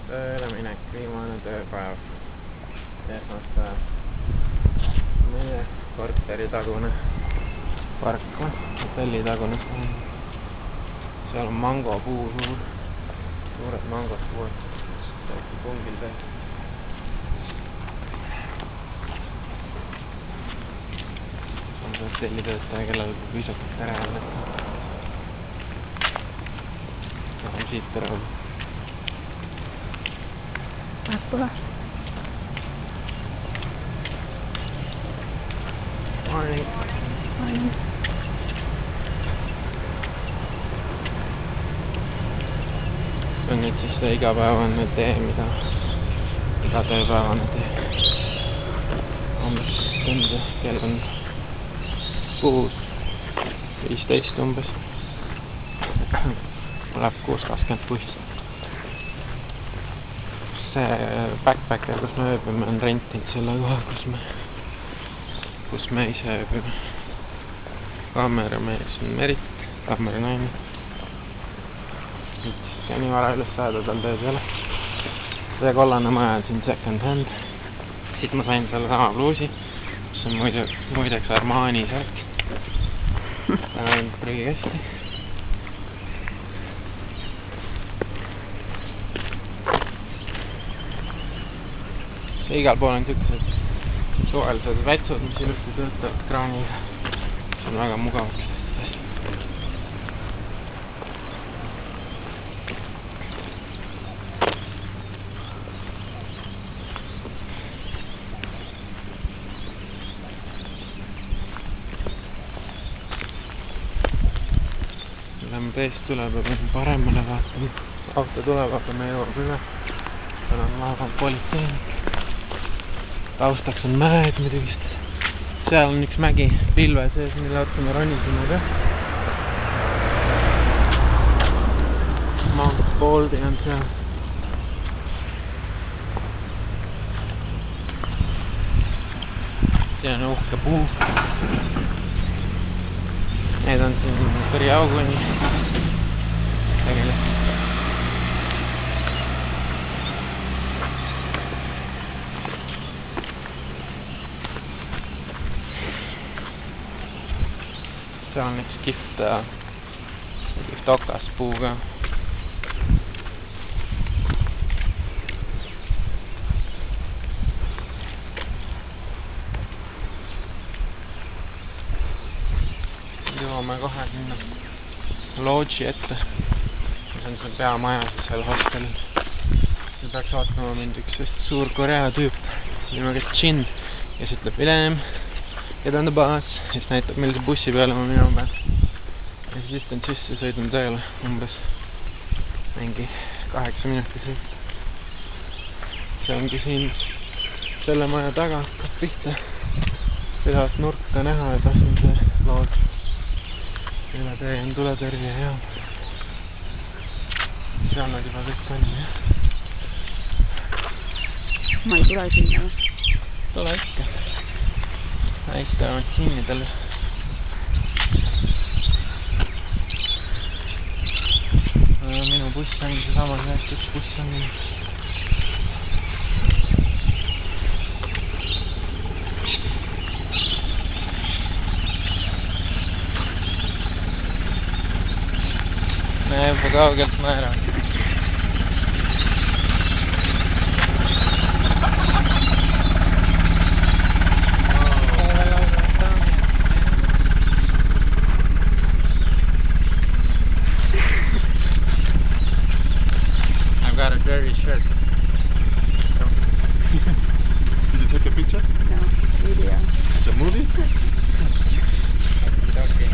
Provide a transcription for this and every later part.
Tööle minek, viimane tööpäev, esmaspäev. Meie korteri tagune park, hotelli tagune. Seal on mangopuu suur, suured mangod puud, täiesti pungil täis. On see hotelli töötaja, kellel viisakalt tere anneta. On siit tere olnud. Äppula. Morning. Morning. See on nüüd siis see igapäevane tee, mida iga tööpäevane tee. Umbes tund, kell on 6:15 umbes. Läheb 6:20 buss. See backpacker, kus me ööbime, on rentinud selle koha, kus me ise ööbime. Kaameramees on Merit, kaamerainaine. Ja nii vara üles saada tal tööd ei ole. See kollane maja on siin second hand. Siit ma sain selle sama bluusi, mis on muideks Armani särk. Ta on prügikasti. Igal pool on siuksed suvalised vetsud, mis ilusti töötavad kraaniga. See on väga mugavad. Lähme teest tuleb ja peame paremale vaatama. Auto tuleb, aga me jõuab üle. Seal on laval politseinik. Taustaks on mäed midagist. Seal on üks mägi pilve sees, mille otsa me ronisime ka. Mount Baldy on seal. See on uhke puu. Need on siin Kõriauguni tegelikult. Seal on üks kihvt okaspuu ka. Jõuame kohe sinna loodži ette. See on seal peamaja seal hostelil. See peaks vaatama mind üks suur Korea tüüp nimega Chin, kes ütleb Vilem. Get on the bus, siis näitab millise bussi peale ma minu peal. Ja siis istun sisse, sõidun tööle umbes mingi 8 minutit sõit. See ongi siin selle maja taga, hakkab pihta. Ühest nurka näha ja taas on see lood. Üle tee on tuletõrje ja seal nad juba kõik on. Ma ei tule sinna. Tule ikka. Näistavad kinnidele. Minu buss ongi see sama, see üks buss on minu. Näe juba kaugelt määrab. Got a dirty shirt. Did you take a picture? No, video. It's a movie? Okay.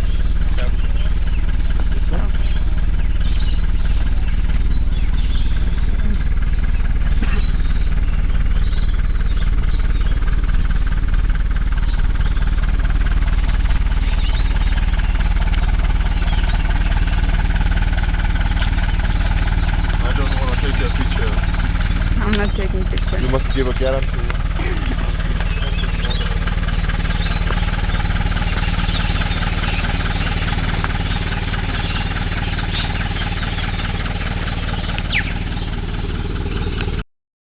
taking picture. You must give a guarantee.